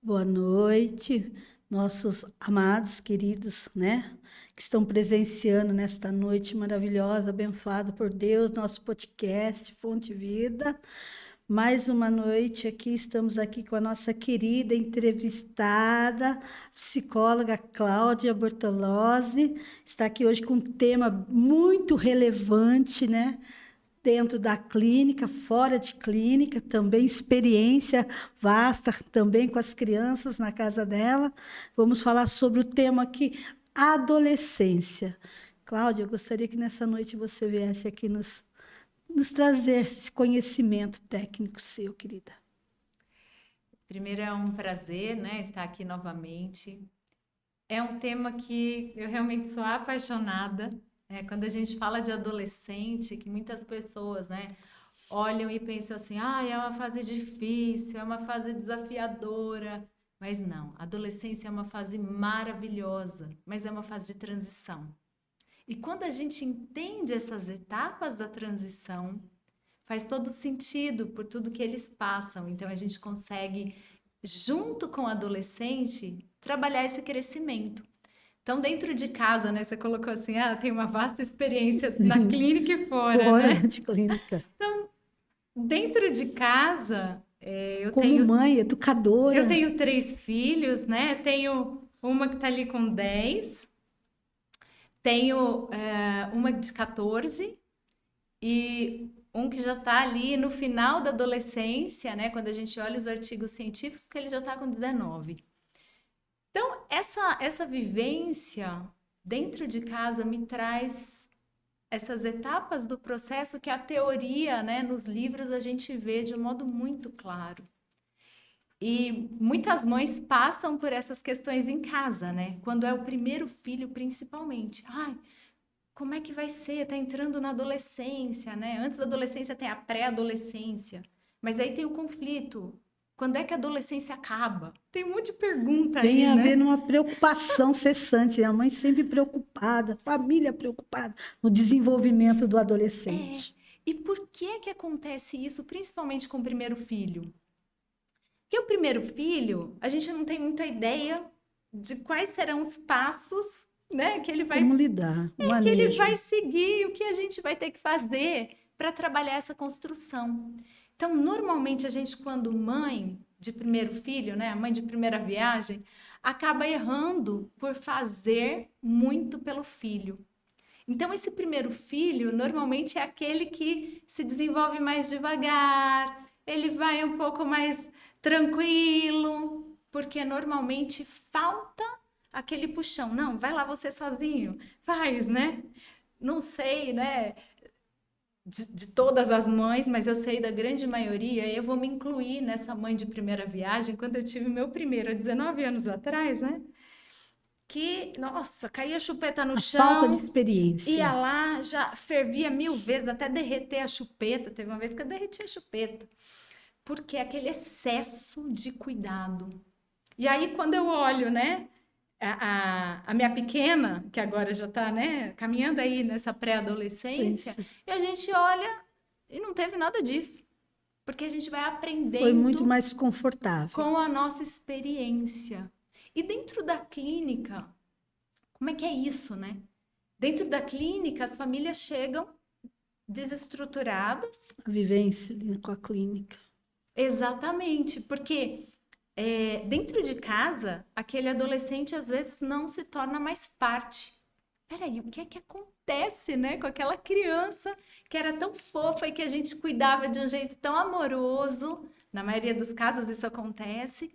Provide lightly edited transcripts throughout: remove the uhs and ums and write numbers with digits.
Boa noite, nossos amados, queridos, né, que estão presenciando nesta noite maravilhosa, abençoada por Deus, nosso podcast Fonte Vida. Mais uma noite aqui, estamos aqui com a nossa querida entrevistada, psicóloga Cláudia Bortolozzi, está aqui hoje com um tema muito relevante, né? Dentro da clínica, fora de clínica, também experiência vasta, também com as crianças na casa dela. Vamos falar sobre o tema aqui, adolescência. Cláudia, eu gostaria que nessa noite você viesse aqui nos trazer esse conhecimento técnico seu, querida. Primeiro é um prazer, né, estar aqui novamente. É um tema que eu realmente sou apaixonada. Quando a gente fala de adolescente, que muitas pessoas, né, olham e pensam assim, é uma fase difícil, é uma fase desafiadora. Mas não, a adolescência é uma fase maravilhosa, mas é uma fase de transição. E quando a gente entende essas etapas da transição, faz todo sentido por tudo que eles passam. Então, a gente consegue, junto com o adolescente, trabalhar esse crescimento. Então, dentro de casa, né? Você colocou assim, tem uma vasta experiência na clínica e fora, Fora né? de clínica. Então, dentro de casa, Como mãe, educadora. Eu tenho 3 filhos, né? Tenho uma que está ali com 10, tenho uma de 14 e um que já está ali no final da adolescência, né? Quando a gente olha os artigos científicos, que ele já está com 19. Então, essa vivência dentro de casa me traz essas etapas do processo que a teoria, né, nos livros a gente vê de um modo muito claro. E muitas mães passam por essas questões em casa, né? Quando é o primeiro filho, principalmente. Como é que vai ser? Tá entrando na adolescência, né? Antes da adolescência tem a pré-adolescência. Mas aí tem o conflito. Quando é que a adolescência acaba? Tem um monte de pergunta aí, Tem a né? ver numa preocupação cessante, né? A mãe sempre preocupada, família preocupada no desenvolvimento do adolescente. E por que acontece isso, principalmente com o primeiro filho? Porque o primeiro filho, a gente não tem muita ideia de quais serão os passos, né, que ele vai Como lidar, o que ele manejo. vai seguir, o que a gente vai ter que fazer para trabalhar essa construção. Então, normalmente a gente, quando mãe de primeiro filho, né, mãe de primeira viagem, acaba errando por fazer muito pelo filho. Então, esse primeiro filho, normalmente é aquele que se desenvolve mais devagar, ele vai um pouco mais tranquilo, porque normalmente falta aquele puxão. Não, vai lá você sozinho, faz, né? Não sei, né? De todas as mães, mas eu sei da grande maioria, eu vou me incluir nessa mãe de primeira viagem, quando eu tive meu primeiro, há 19 anos atrás, né? Que, nossa, caía chupeta no chão. Falta de experiência. Ia lá, já fervia 1000 vezes até derreter a chupeta. Teve uma vez que eu derreti a chupeta. Porque é aquele excesso de cuidado. E aí, quando eu olho, né, a minha pequena, que agora já está, né, caminhando aí nessa pré-adolescência, e a gente olha e não teve nada disso. Porque a gente vai aprendendo. Foi muito mais confortável. Com a nossa experiência. E dentro da clínica, como é que é isso, né? Dentro da clínica, as famílias chegam desestruturadas. A vivência com a clínica. Exatamente, porque dentro de casa, aquele adolescente às vezes não se torna mais parte. Peraí, o que é que acontece, né, com aquela criança que era tão fofa e que a gente cuidava de um jeito tão amoroso? Na maioria dos casos isso acontece.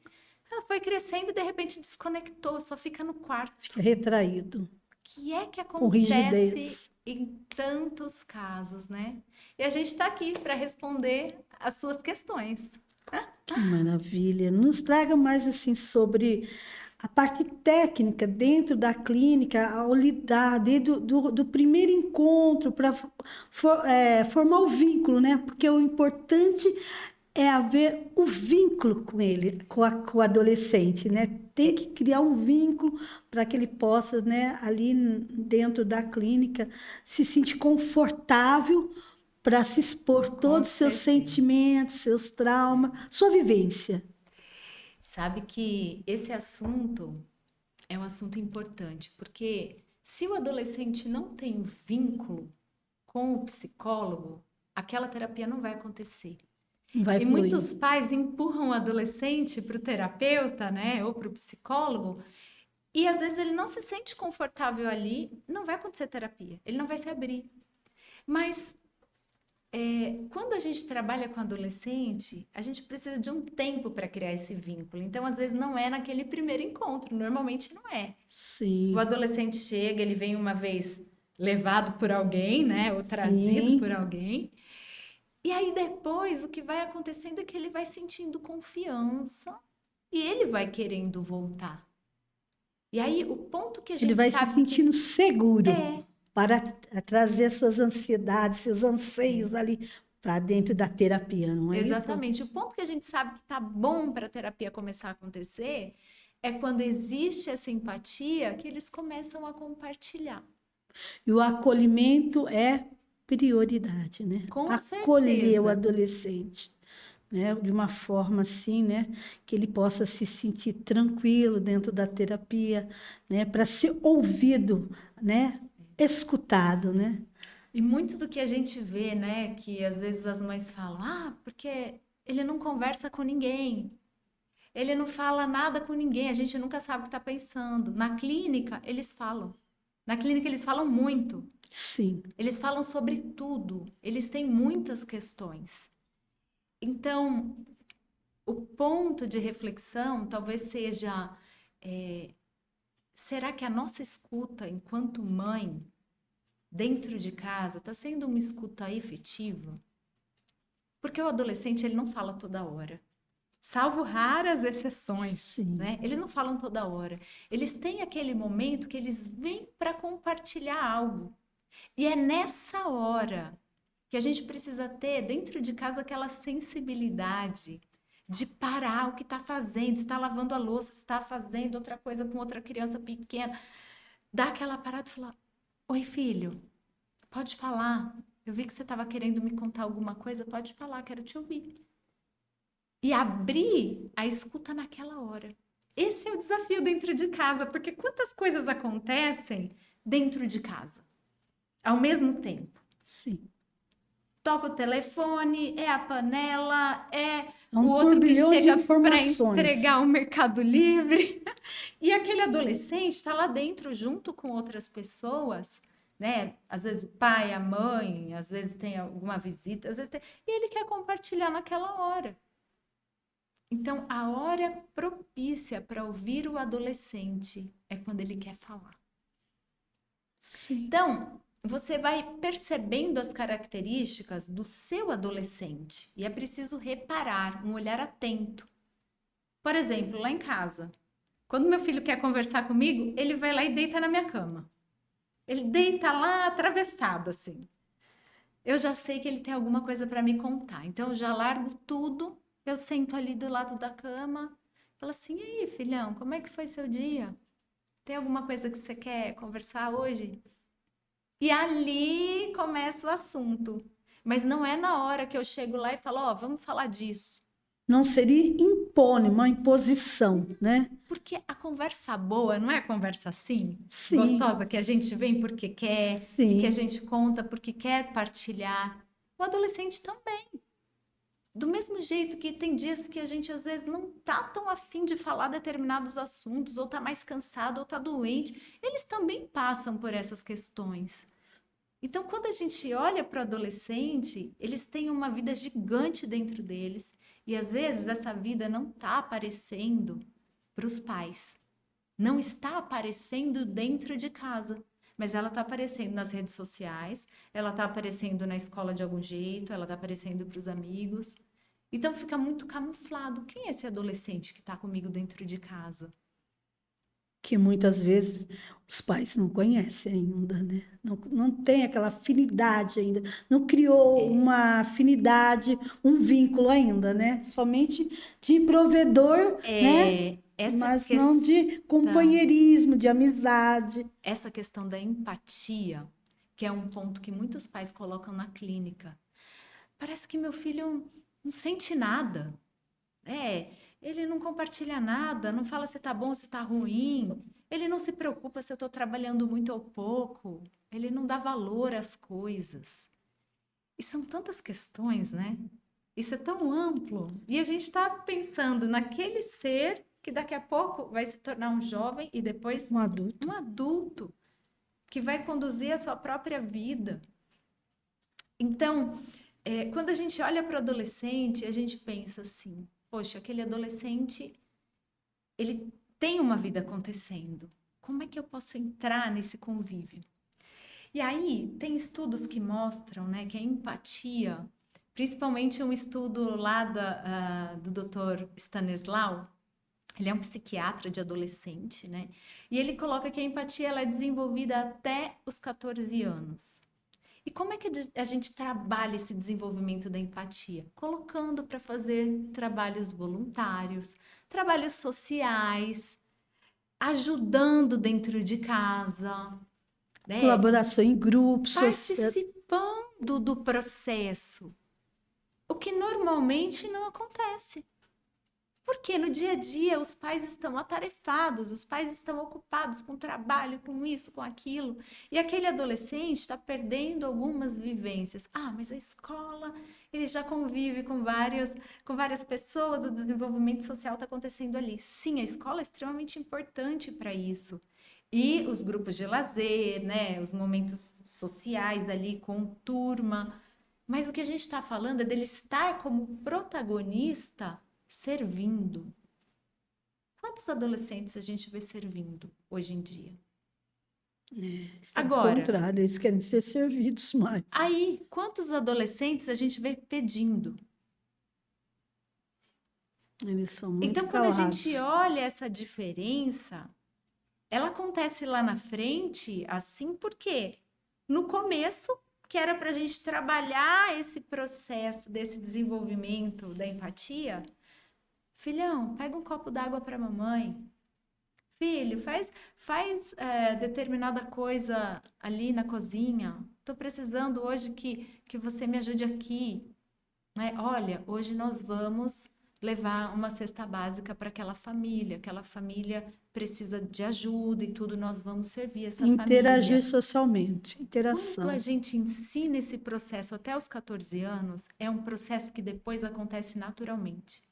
Ela foi crescendo e de repente desconectou, só fica no quarto. Fica retraído. O que é que acontece em tantos casos, né? E a gente está aqui para responder as suas questões. Que maravilha! Nos traga mais assim sobre a parte técnica dentro da clínica, ao lidar desde do primeiro encontro para formar o vínculo, né? Porque o importante é haver o vínculo com ele, com o adolescente, né? Tem que criar um vínculo para que ele possa, né, ali dentro da clínica, se sentir confortável para se expor Com todos os seus certeza. sentimentos, seus traumas, sua vivência. Sabe que esse assunto é um assunto importante, porque se o adolescente não tem vínculo com o psicólogo, aquela terapia não vai acontecer. Não vai E fluir. muitos pais empurram o adolescente para o terapeuta, né, ou para o psicólogo, e às vezes ele não se sente confortável ali, não vai acontecer terapia, ele não vai se abrir. Mas quando a gente trabalha com adolescente, a gente precisa de um tempo para criar esse vínculo. Então, às vezes, não é naquele primeiro encontro, normalmente não é. O Sim, adolescente chega, ele vem uma vez levado por alguém, né, ou trazido por sim. alguém, e aí depois o que vai acontecendo é que ele vai sentindo confiança e ele vai querendo voltar. E aí o ponto que a Ele gente vai se sabe que sentindo seguro é para trazer suas ansiedades, seus anseios ali para dentro da terapia, não é isso? exatamente o ponto que a gente sabe que tá bom para a terapia começar a acontecer é quando existe essa empatia que eles começam a compartilhar. E o acolhimento é prioridade, né? Com Acolher o certeza. adolescente, né? De uma forma assim, né? Que ele possa se sentir tranquilo dentro da terapia, né? Para ser ouvido, né? Escutado, né? E muito do que a gente vê, né, que às vezes as mães falam, porque ele não conversa com ninguém, ele não fala nada com ninguém, a gente nunca sabe o que está pensando. Na clínica, eles falam. Na clínica, eles falam muito. Sim. Eles falam sobre tudo. Eles têm muitas questões. Então, o ponto de reflexão talvez seja: será que a nossa escuta enquanto mãe, dentro de casa, está sendo uma escuta efetiva? Porque o adolescente ele não fala toda hora. Salvo raras exceções, Sim. né? Eles não falam toda hora. Eles têm aquele momento que eles vêm para compartilhar algo. E é nessa hora que a gente precisa ter dentro de casa aquela sensibilidade de parar o que está fazendo, se está lavando a louça, se está fazendo outra coisa com outra criança pequena, dar aquela parada e falar: Oi, filho, pode falar. Eu vi que você estava querendo me contar alguma coisa, pode falar, quero te ouvir. E abrir a escuta naquela hora. Esse é o desafio dentro de casa, porque quantas coisas acontecem dentro de casa ao mesmo tempo? Sim. Toca o telefone, é a panela, é É o um outro que turbilhão de chega para informações. entregar o Mercado Livre. E aquele adolescente está lá dentro junto com outras pessoas, né? Às vezes o pai, a mãe, às vezes tem alguma visita, às vezes tem... e ele quer compartilhar naquela hora. Então, a hora propícia para ouvir o adolescente é quando ele quer falar. Sim. Então, você vai percebendo as características do seu adolescente e é preciso reparar, um olhar atento. Por exemplo, lá em casa, quando meu filho quer conversar comigo, ele vai lá e deita na minha cama. Ele deita lá atravessado assim. Eu já sei que ele tem alguma coisa para me contar, então eu já largo tudo, eu sento ali do lado da cama, falo assim: "E aí, filhão, como é que foi seu dia? Tem alguma coisa que você quer conversar hoje?" E ali começa o assunto. Mas não é na hora que eu chego lá e falo: Ó, vamos falar disso. Não seria impor, uma imposição, né? Porque a conversa boa não é a conversa assim, Sim, gostosa, que a gente vem porque quer e que a sim. gente conta porque quer partilhar. O adolescente também. Do mesmo jeito que tem dias que a gente às vezes não tá tão afim de falar determinados assuntos, ou tá mais cansado, ou tá doente, eles também passam por essas questões. Então, quando a gente olha para o adolescente, eles têm uma vida gigante dentro deles e às vezes essa vida não está aparecendo para os pais, não está aparecendo dentro de casa, mas ela está aparecendo nas redes sociais, ela está aparecendo na escola de algum jeito, ela está aparecendo para os amigos. Então fica muito camuflado. Quem é esse adolescente que está comigo dentro de casa? Que muitas vezes os pais não conhecem ainda, né? Não tem aquela afinidade ainda, não criou uma afinidade, um vínculo ainda, né? Somente de provedor, né? Essa Mas não de questão. companheirismo, de amizade. Essa questão da empatia, que é um ponto que muitos pais colocam na clínica. parece que meu filho não sente nada. Ele não compartilha nada, não fala se tá bom, se tá ruim. Ele não se preocupa se eu tô trabalhando muito ou pouco. Ele não dá valor às coisas. E são tantas questões, né? Isso é tão amplo. E a gente está pensando naquele ser que daqui a pouco vai se tornar um jovem e depois Um adulto. um adulto que vai conduzir a sua própria vida. Então, quando a gente olha para o adolescente, a gente pensa assim: poxa, aquele adolescente, ele tem uma vida acontecendo. Como é que eu posso entrar nesse convívio? E aí, tem estudos que mostram, né, que a empatia, principalmente um estudo lá do Dr. Stanislau, ele é um psiquiatra de adolescente, né? E ele coloca que a empatia ela é desenvolvida até os 14 anos. E como é que a gente trabalha esse desenvolvimento da empatia? Colocando para fazer trabalhos voluntários, trabalhos sociais, ajudando dentro de casa, né? Colaboração em grupos, Participando do processo, o que normalmente não acontece. Porque no dia a dia os pais estão atarefados, os pais estão ocupados com trabalho, com isso, com aquilo. E aquele adolescente está perdendo algumas vivências. Ah, mas a escola, ele já convive com várias pessoas, o desenvolvimento social está acontecendo ali. Sim, a escola é extremamente importante para isso. E os grupos de lazer, né, os momentos sociais ali com turma. Mas o que a gente está falando é dele estar como protagonista servindo. Quantos adolescentes a gente vê servindo hoje em dia? Está ao Agora, contrário, eles querem ser servidos mais. aí, quantos adolescentes a gente vê pedindo? Eles são muito Então, quando a gente calados. olha essa diferença, ela acontece lá na frente, assim, porque no começo, que era para a gente trabalhar esse processo desse desenvolvimento da empatia, filhão, pega um copo d'água para a mamãe. Filho, faz determinada coisa ali na cozinha. Estou precisando hoje que você me ajude aqui. Né? Olha, hoje nós vamos levar uma cesta básica para aquela família. Aquela família precisa de ajuda e tudo, nós vamos servir essa Interagir família. socialmente, Quando a interação. gente ensina esse processo até os 14 anos, é um processo que depois acontece naturalmente.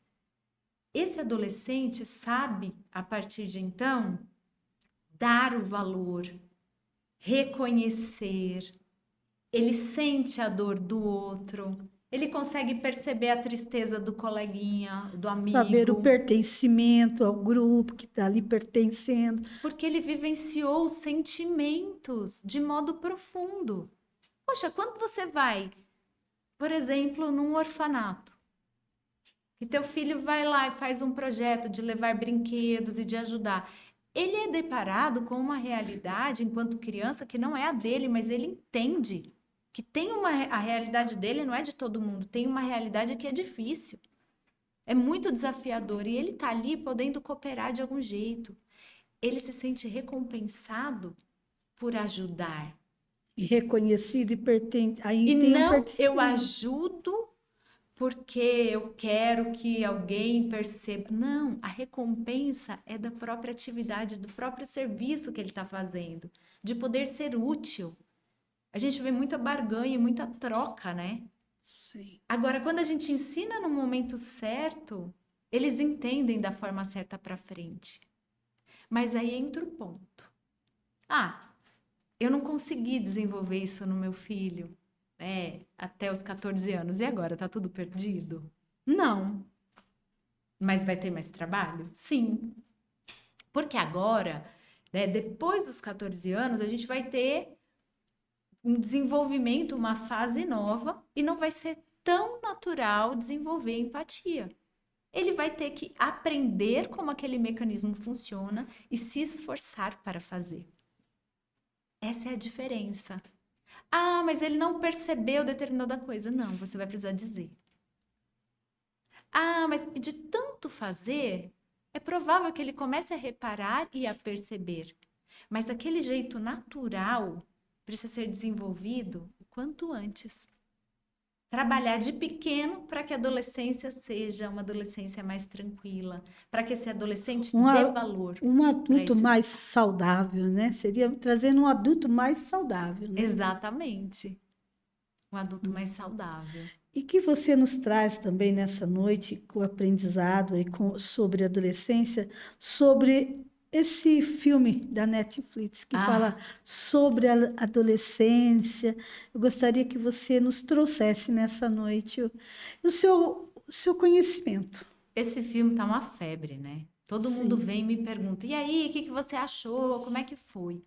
Esse adolescente sabe, a partir de então, dar o valor, reconhecer, ele sente a dor do outro, ele consegue perceber a tristeza do coleguinha, do Saber o amigo, pertencimento ao grupo que está ali pertencendo. porque ele vivenciou os sentimentos de modo profundo. Poxa, quando você vai, por exemplo, num orfanato, e teu filho vai lá e faz um projeto de levar brinquedos e de ajudar. Ele é deparado com uma realidade enquanto criança que não é a dele, mas ele entende que a realidade dele não é de todo mundo, tem uma realidade que é difícil. É muito desafiador e ele está ali podendo cooperar de algum jeito. Ele se sente recompensado por ajudar. E reconhecido e pertence. Aí E tem um não eu pertencimento. ajudo porque eu quero que alguém perceba. Não, a recompensa é da própria atividade, do próprio serviço que ele está fazendo, de poder ser útil. A gente vê muita barganha, muita troca, né? Sim. Agora, quando a gente ensina no momento certo, eles entendem da forma certa para frente. Mas aí entra o ponto. Ah, eu não consegui desenvolver isso no meu filho. Até os 14 anos. E agora, tá tudo perdido? Não. Mas vai ter mais trabalho? Sim. Porque agora, né, depois dos 14 anos, a gente vai ter um desenvolvimento, uma fase nova, e não vai ser tão natural desenvolver empatia. Ele vai ter que aprender como aquele mecanismo funciona e se esforçar para fazer. Essa é a diferença. Ah, mas ele não percebeu determinada coisa. Não, você vai precisar dizer. Ah, mas de tanto fazer, é provável que ele comece a reparar e a perceber. Mas aquele jeito natural precisa ser desenvolvido o quanto antes, trabalhar de pequeno para que a adolescência seja uma adolescência mais tranquila, para que esse adolescente Um, dê a- valor um para adulto esses. mais saudável, né? Seria trazendo um adulto mais saudável, né? Exatamente. Um adulto mais saudável. E que você nos traz também nessa noite com o aprendizado e sobre a adolescência, sobre esse filme da Netflix que fala Ah, sobre a adolescência. Eu gostaria que você nos trouxesse nessa noite o seu conhecimento. esse filme tá uma febre, né? Todo mundo Sim, vem e me pergunta: e aí, o que que você achou? Como é que foi?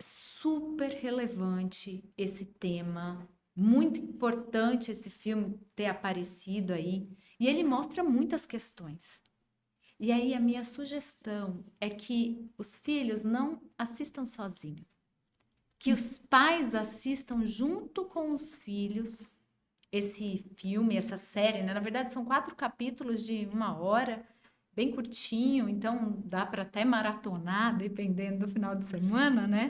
Super relevante esse tema, muito importante esse filme ter aparecido aí, e ele mostra muitas questões. E aí a minha sugestão é que os filhos não assistam sozinhos, que os pais assistam junto com os filhos esse filme, essa série, né? Na verdade, são 4 capítulos de 1 hora, bem curtinho, então dá para até maratonar, dependendo do final de semana, né?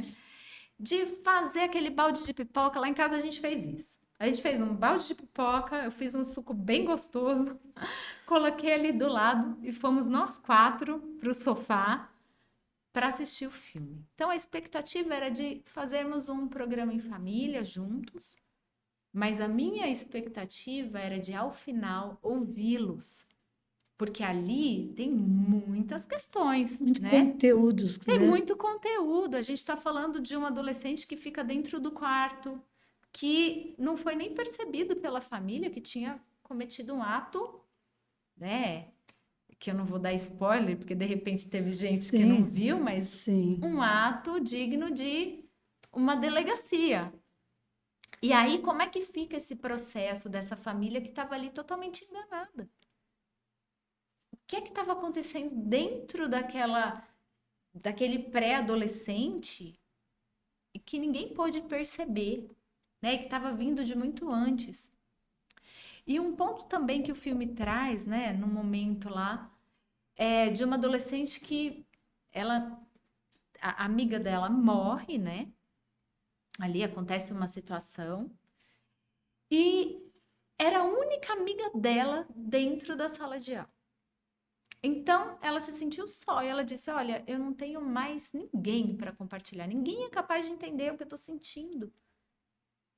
De fazer aquele balde de pipoca. Lá em casa a gente fez isso. A gente fez um balde de pipoca, eu fiz um suco bem gostoso, coloquei ali do lado e fomos nós 4 para o sofá para assistir o filme. Então a expectativa era de fazermos um programa em família juntos, mas a minha expectativa era de, ao final, ouvi-los, porque ali tem muitas questões, muito né? conteúdos, Tem né? muito conteúdo. A gente está falando de um adolescente que fica dentro do quarto, que não foi nem percebido pela família que tinha cometido um ato, né? Que eu não vou dar spoiler, porque de repente teve gente que não Sim, viu, mas sim. um ato digno de uma delegacia. E aí, como é que fica esse processo dessa família que estava ali totalmente enganada? O que é que estava acontecendo dentro daquele pré-adolescente e que ninguém pôde perceber, né? Que estava vindo de muito antes. E um ponto também que o filme traz, né, no momento lá, é de uma adolescente que ela, a amiga dela morre, né? Ali acontece uma situação e era a única amiga dela dentro da sala de aula. Então, ela se sentiu só e ela disse: olha, eu não tenho mais ninguém para compartilhar, ninguém é capaz de entender o que eu estou sentindo.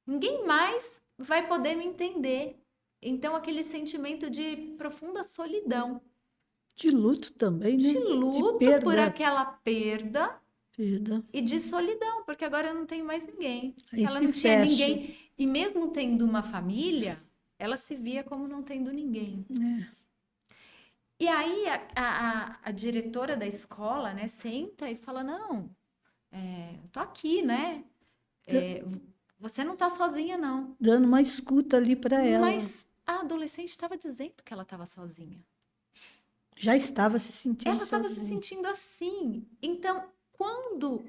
Ninguém mais vai poder me entender. Então, aquele sentimento de profunda solidão, De luto também, de né? De luto por perda, aquela perda perda. e de solidão, porque agora eu não tenho mais ninguém. Aí Ela se não tinha fecha, ninguém. E mesmo tendo uma família, ela se via como não tendo ninguém. né? E aí a diretora da escola, né, senta e fala: não, eu tô aqui, né? É, você não tá sozinha, não. Dando uma escuta ali para ela. Mas a adolescente estava dizendo que ela estava sozinha. Já estava se sentindo Ela estava se sozinha. sentindo assim. Então, quando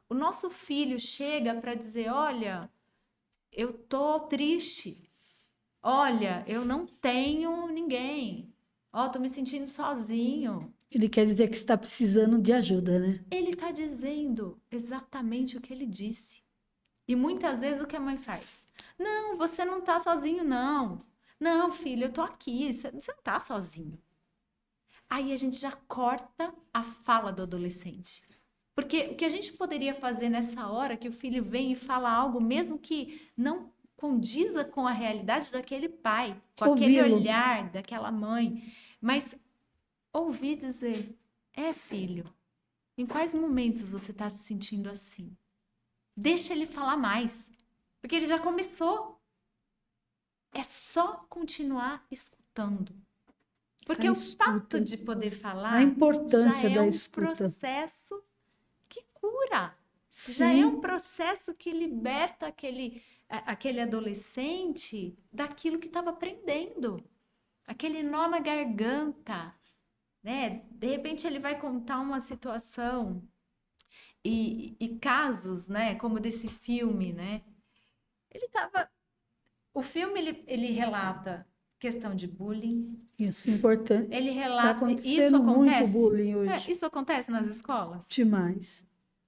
o nosso filho chega para dizer: olha, eu tô triste. Olha, eu não tenho ninguém. Ó, tô me sentindo sozinho. Ele quer dizer que está precisando de ajuda, né? Ele está dizendo exatamente o que ele disse. E muitas vezes o que a mãe faz? Não, você não está sozinho, não. Não, filho, eu tô aqui. Você não está sozinho. Aí a gente já corta a fala do adolescente. Porque o que a gente poderia fazer nessa hora que o filho vem e fala algo, mesmo que não condiza com a realidade daquele pai, com aquele Ouvi-lo. olhar daquela mãe, mas ouvir dizer: é, filho, em quais momentos você está se sentindo assim? Deixa ele falar mais, porque ele já começou. É só continuar escutando. A Porque o fato escuta. de poder A falar já importância é da um escuta. processo que cura. Já é um Sim, processo que liberta aquele adolescente daquilo que estava aprendendo. Aquele nó na garganta, né? De repente ele vai contar uma situação e casos, né? Como desse filme, né? Ele tava. O filme ele relata questão de bullying. isso é importante. Ele Está relata. Isso acontecendo muito acontece? bullying hoje. Isso acontece nas escolas? Demais.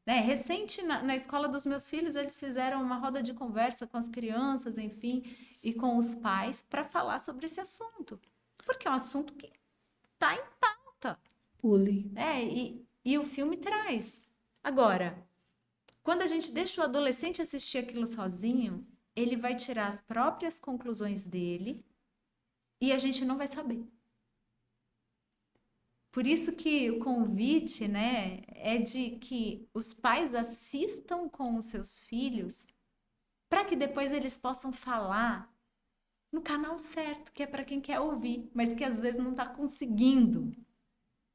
né? Recente, na escola dos meus filhos, eles fizeram uma roda de conversa com as crianças, enfim, e com os pais para falar sobre esse assunto. Porque é um assunto que está em pauta, Bullying. né? E o filme traz. Agora, quando a gente deixa o adolescente assistir aquilo sozinho, ele vai tirar as próprias conclusões dele e a gente não vai saber. Por isso que o convite, né, é de que os pais assistam com os seus filhos para que depois eles possam falar no canal certo, que é para quem quer ouvir, mas que às vezes não está conseguindo,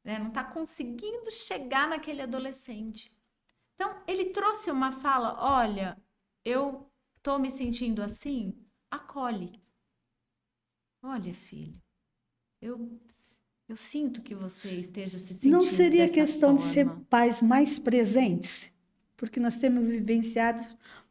né? Não está conseguindo chegar naquele adolescente. Então, ele trouxe uma fala, olha, eu estou me sentindo assim, acolhe. Olha, filho, eu sinto que você esteja se Não sentindo seria dessa questão de ser forma. pais mais presentes? Porque nós temos vivenciado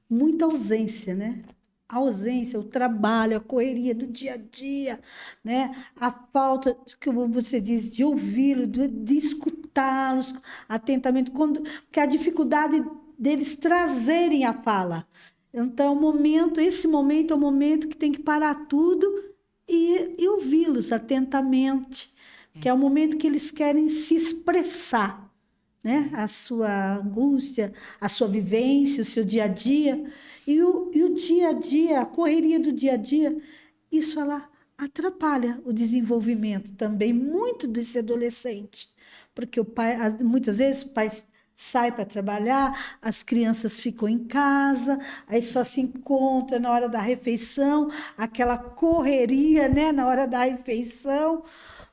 muita ausência, né? A ausência, o trabalho, a correria do dia a dia, né? A falta, como você diz, de ouvi-lo, de escutá-los atentamente, porque a dificuldade deles trazerem a fala. Então, esse momento é o momento que tem que parar tudo e ouvi-los atentamente, que é o momento que eles querem se expressar, né? A sua angústia, a sua vivência, o seu dia a dia. E o dia a dia, a correria do dia a dia, isso ela atrapalha o desenvolvimento também muito desse adolescente. Porque muitas vezes o pai sai para trabalhar, as crianças ficam em casa, aí só se encontra na hora da refeição, aquela correria, né, na hora da refeição.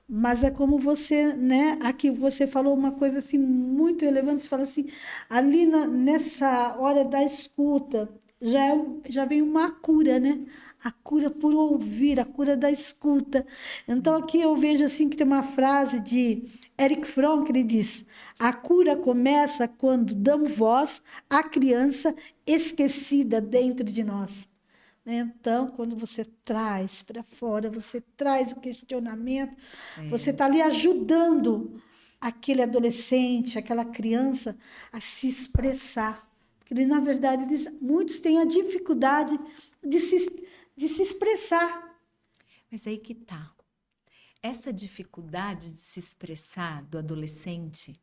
Mas é como você, né? Aqui você falou uma coisa assim muito relevante. Você fala assim, ali nessa hora da escuta já vem uma cura, né? A cura por ouvir, a cura da escuta. Então aqui eu vejo assim que tem uma frase de Eric Fromm que ele diz: a cura começa quando damos voz à criança esquecida dentro de nós. Então, quando você traz para fora, você traz o questionamento, você está ali ajudando aquele adolescente, aquela criança a se expressar. Porque, na verdade, muitos têm a dificuldade de se expressar. Mas aí que tá. Essa dificuldade de se expressar do adolescente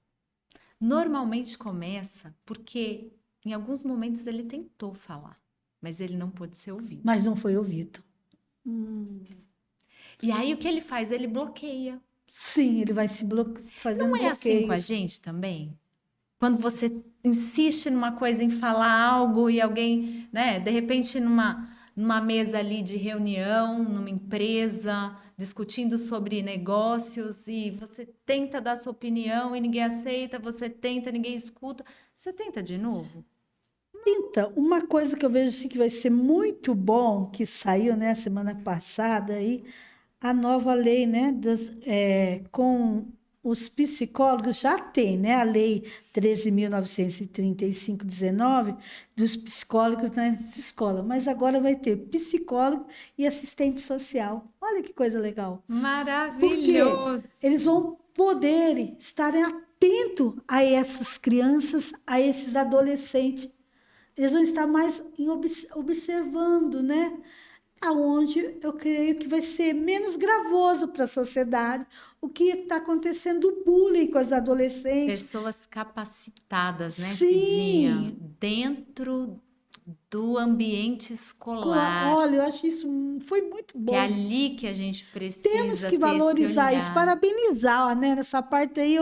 normalmente começa porque em alguns momentos ele tentou falar, mas ele não pôde ser ouvido. Mas não foi ouvido. E aí o que ele faz? Ele bloqueia. Sim, ele vai se fazendo Não é assim com a bloqueios. gente também? Quando você insiste numa coisa em falar algo e alguém, né, de repente numa mesa ali de reunião, numa empresa, discutindo sobre negócios e você tenta dar sua opinião e ninguém aceita, você tenta, ninguém escuta, você tenta de novo? Então, uma coisa que eu vejo assim, que vai ser muito bom, que saiu, né, semana passada, aí, a nova lei, né, com os psicólogos, já tem, né, a lei 13.935/19 dos psicólogos nas escolas, mas agora vai ter psicólogo e assistente social. Olha que coisa legal. Porque eles Maravilhoso! vão poder estarem atentos a essas crianças, a esses adolescentes. Eles vão estar mais observando, né? Aonde eu creio que vai ser menos gravoso para a sociedade o que está acontecendo, o bullying com os adolescentes. Pessoas capacitadas, né, Cidinha? Sim, Dentro do ambiente escolar, olha, eu acho isso foi muito que é bom. ali que a gente Temos precisa que ter esse valorizar isso, olhar. parabenizar, né? Nessa parte aí,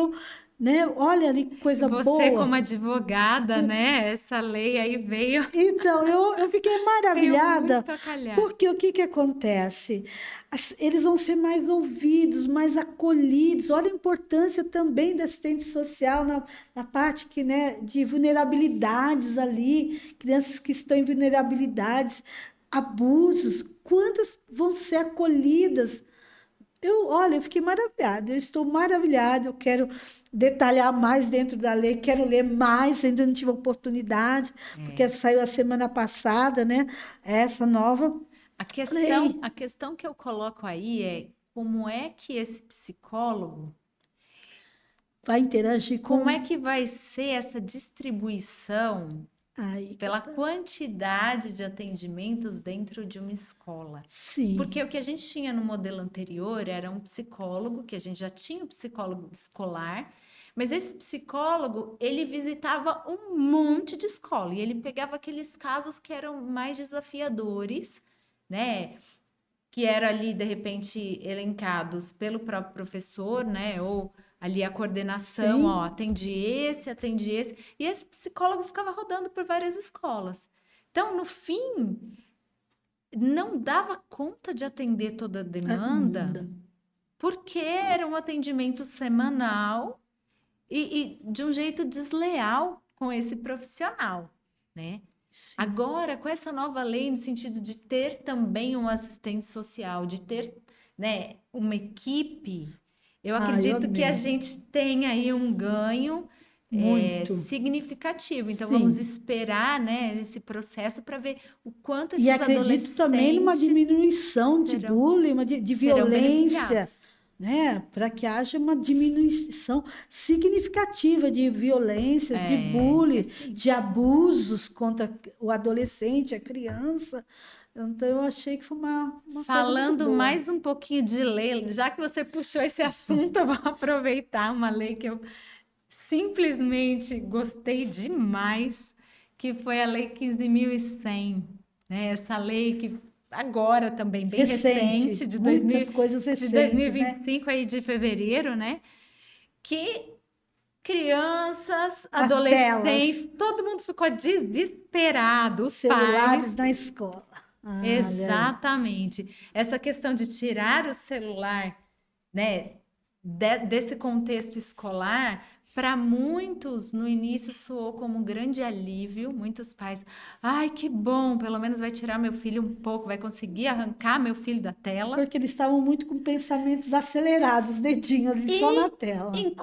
né? Olha ali que E coisa você, boa. como advogada, né? Essa lei aí veio, Então, eu fiquei veio maravilhada, muito a calhar. porque o que que acontece? Eles vão ser mais ouvidos, mais acolhidos. Olha a importância também da assistente social na parte que, né, de vulnerabilidades ali, crianças que estão em vulnerabilidades, abusos, quantas vão ser acolhidas? Olha, eu fiquei maravilhada, eu estou maravilhada, eu quero detalhar mais dentro da lei, quero ler mais, ainda não tive oportunidade, porque É. saiu a semana passada, né? Essa nova lei. A questão que eu coloco aí é como é que esse psicólogo vai interagir com... Como é que vai ser essa distribuição Aí que pela tá. quantidade de atendimentos dentro de uma escola? Sim. Porque o que a gente tinha no modelo anterior era um psicólogo, que a gente já tinha um psicólogo escolar, mas esse psicólogo, ele visitava um monte de escola e ele pegava aqueles casos que eram mais desafiadores, né? Que eram ali, de repente, elencados pelo próprio professor, né? Ou ali a coordenação, Sim. ó, atende esse, e esse psicólogo ficava rodando por várias escolas. Então, no fim, não dava conta de atender toda a demanda, porque era um atendimento semanal e de um jeito desleal com esse profissional, né? Sim. Agora, com essa nova lei, no sentido de ter também um assistente social, de ter, né, uma equipe, eu acredito que a amei. gente tem aí um ganho Muito. significativo. Então, vamos Sim. esperar, né, esse processo para ver o quanto E esses acredito também numa adolescentes diminuição de serão, bullying, de serão violência, beneficiados. né? Para que haja uma diminuição significativa de violências, de bullying, Sim. de abusos contra o adolescente, a criança. Então, eu achei que foi uma coisa muito Falando boa. mais um pouquinho de lei, já que você puxou esse assunto, eu vou aproveitar uma lei que eu simplesmente gostei demais, que foi a Lei 15.100, né? Essa lei que agora também bem recente, Recente, muitas coisas de recentes, né? 2025 aí de fevereiro, né? Que crianças, As adolescentes, telas, todo mundo ficou desesperado, os celulares pais. na escola. Ah, olha aí. Exatamente. Essa questão de tirar o celular, né, desse contexto escolar, para muitos no início soou como um grande alívio. Muitos pais, ai, que bom, pelo menos vai tirar meu filho um pouco, vai conseguir arrancar meu filho da tela. Porque eles estavam muito com pensamentos acelerados, dedinho ali só na E tela. em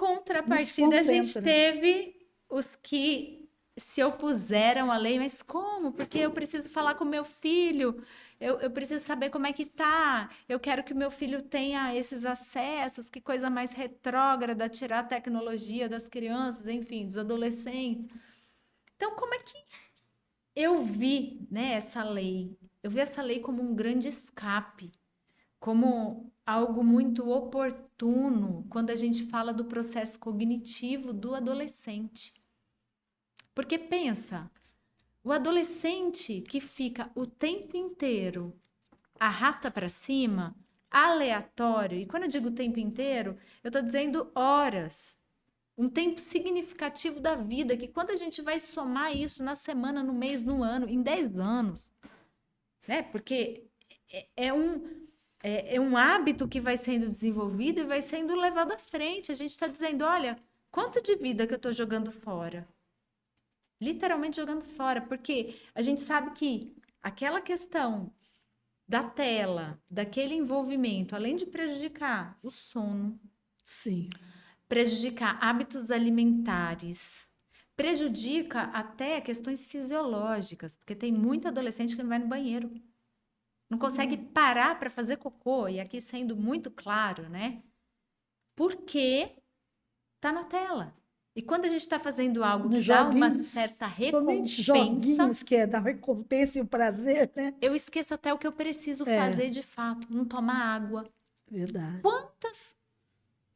Não se contrapartida, a gente concentra. teve os que se opuseram à lei, mas como? Porque eu preciso falar com meu filho, eu preciso saber como é que tá, eu quero que o meu filho tenha esses acessos, que coisa mais retrógrada, tirar a tecnologia das crianças, enfim, dos adolescentes. Então, como é que eu vi, né, essa lei? Eu vi essa lei como um grande escape, como algo muito oportuno quando a gente fala do processo cognitivo do adolescente. Porque pensa, o adolescente que fica o tempo inteiro arrasta para cima, aleatório, e quando eu digo o tempo inteiro, eu estou dizendo horas, um tempo significativo da vida, que quando a gente vai somar isso na semana, no mês, no ano, em 10 anos, né? Porque é um hábito que vai sendo desenvolvido e vai sendo levado à frente. A gente está dizendo, olha, quanto de vida que eu estou jogando fora? Literalmente jogando fora, porque a gente sabe que aquela questão da tela, daquele envolvimento, além de prejudicar o sono, Sim. prejudicar hábitos alimentares, prejudica até questões fisiológicas, porque tem muito adolescente que não vai no banheiro, não consegue parar para fazer cocô, e aqui sendo muito claro, né? Porque tá na tela. E quando a gente está fazendo algo que Nos dá uma joguinhos, certa principalmente recompensa, joguinhos, que é da recompensa e o prazer, né? eu esqueço até o que eu preciso É, fazer de fato, não tomar água. verdade.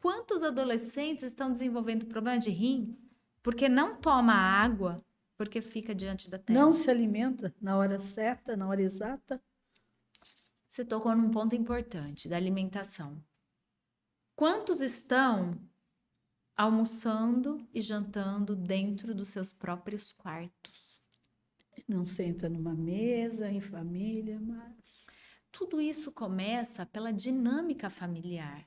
Quantos adolescentes estão desenvolvendo problema de rim porque não toma água, porque fica diante da Não tela? se alimenta na hora certa, na hora exata. Você tocou num ponto importante da alimentação. Quantos estão almoçando e jantando dentro dos seus próprios quartos? Não senta numa mesa, em família, mas... Tudo isso começa pela dinâmica familiar,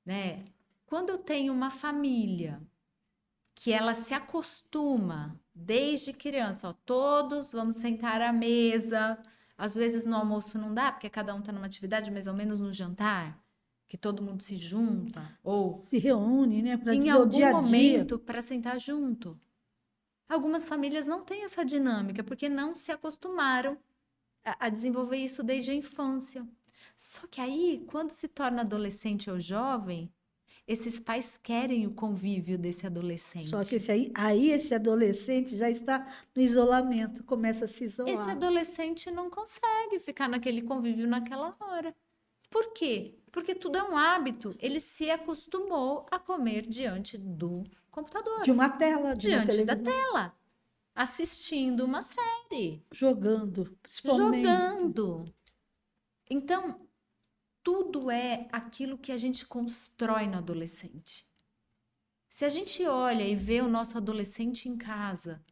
né? Quando eu tenho uma família que ela se acostuma desde criança, ó, todos vamos sentar à mesa, às vezes no almoço não dá, porque cada um está numa atividade, mas ao menos no jantar, que todo mundo se junta, ou Se reúne, né, para em dizer o algum dia a dia. momento para sentar junto. Algumas famílias não têm essa dinâmica, porque não se acostumaram a desenvolver isso desde a infância. Só que aí, quando se torna adolescente ou jovem, esses pais querem o convívio desse adolescente. Só que esse adolescente já está no isolamento, começa a se Esse isolar. adolescente não consegue ficar naquele convívio naquela hora. Por quê? Porque tudo é um hábito. Ele se acostumou a comer diante do computador, De uma tela, de uma diante da televisão. tela, assistindo uma série, Jogando, principalmente. jogando. Então, tudo é aquilo que a gente constrói no adolescente. Se a gente olha e vê o nosso adolescente em casa,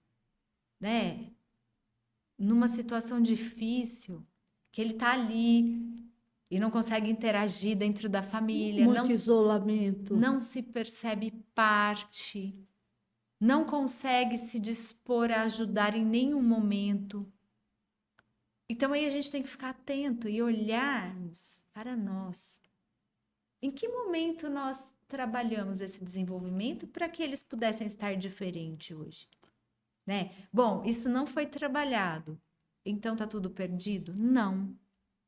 né, numa situação difícil, que ele tá ali e não consegue interagir dentro da família, Muito isolamento. não se percebe parte, não consegue se dispor a ajudar em nenhum momento. Então aí a gente tem que ficar atento e olharmos para nós. Em que momento nós trabalhamos esse desenvolvimento para que eles pudessem estar diferentes hoje? Né? Bom, isso não foi trabalhado, então tá tudo perdido? Não.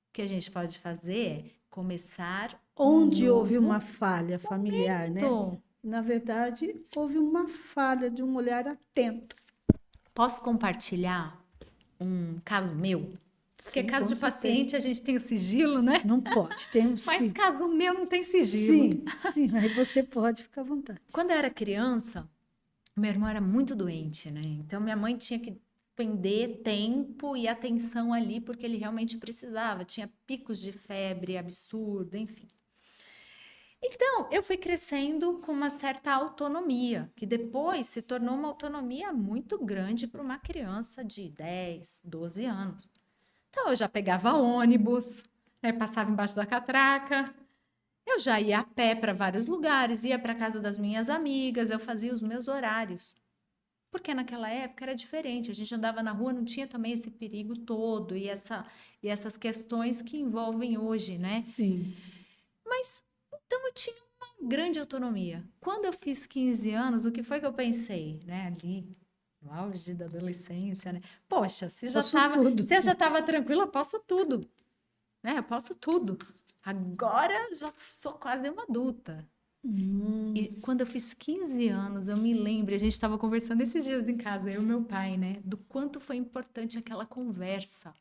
O que a gente pode fazer é começar Onde houve uma falha familiar, né? momento. Na verdade, houve uma falha de um olhar atento. Posso compartilhar um caso meu? Porque Sim, caso com de paciente a gente tem o sigilo, né? Não pode, temos Mas que... caso meu não tem sigilo. Sim, aí você pode ficar à vontade. Quando eu era criança, meu irmão era muito doente, né? Então minha mãe tinha que despender tempo e atenção ali porque ele realmente precisava. Tinha picos de febre absurdo, enfim. Então, eu fui crescendo com uma certa autonomia, que depois se tornou uma autonomia muito grande para uma criança de 10, 12 anos. Então, eu já pegava ônibus, né, passava embaixo da catraca, eu já ia a pé para vários lugares, ia para casa das minhas amigas, eu fazia os meus horários. Porque naquela época era diferente, a gente andava na rua, não tinha também esse perigo todo e essas questões que envolvem hoje, né? Sim. Mas então eu tinha uma grande autonomia. Quando eu fiz 15 anos, o que foi que eu pensei, né, ali no auge da adolescência, né? Poxa, se eu já estava tranquila, eu posso tudo, né? Eu posso tudo. Agora já sou quase uma adulta. E quando eu fiz 15 anos, eu me lembro, a gente estava conversando esses dias em casa, eu e meu pai, né? Do quanto foi importante aquela conversa.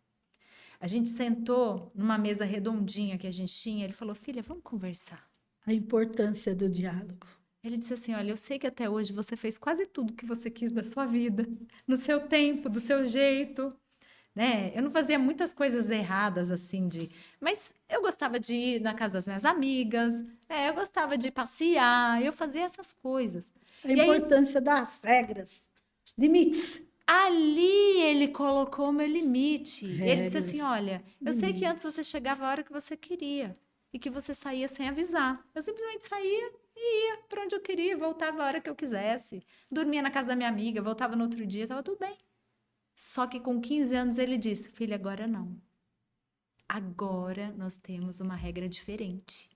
A gente sentou numa mesa redondinha que a gente tinha, ele falou, filha, vamos conversar. A importância do diálogo. Ele disse assim, olha, eu sei que até hoje você fez quase tudo que você quis da sua vida, no seu tempo, do seu jeito, né? Eu não fazia muitas coisas erradas, assim, mas eu gostava de ir na casa das minhas amigas, eu gostava de passear, eu fazia essas coisas. A E aí, importância das regras, limites. ali ele colocou o meu limite. Ele disse assim, Regras, olha, eu sei que antes limites. você chegava a hora que você queria e que você saía sem avisar. Eu simplesmente saía e ia para onde eu queria, voltava a hora que eu quisesse. Dormia na casa da minha amiga, voltava no outro dia, estava tudo bem. Só que com 15 anos ele disse, filha, agora não. Agora nós temos uma regra diferente.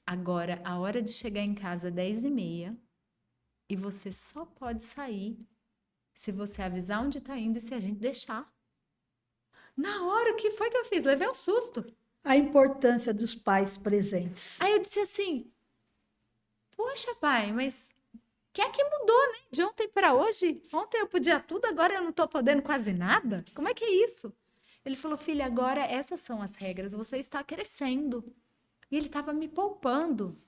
Agora, a hora de chegar em casa é 10h30 e você só pode sair se você avisar onde está indo e se a gente deixar. Na hora, o que foi que eu fiz? Levei um susto. A importância dos pais presentes. Aí eu disse assim, poxa, pai, mas o que é que mudou, né? De ontem para hoje? Ontem eu podia tudo, agora eu não estou podendo quase nada? Como é que é isso? Ele falou, filha, agora essas são as regras, você está crescendo. E ele estava me poupando.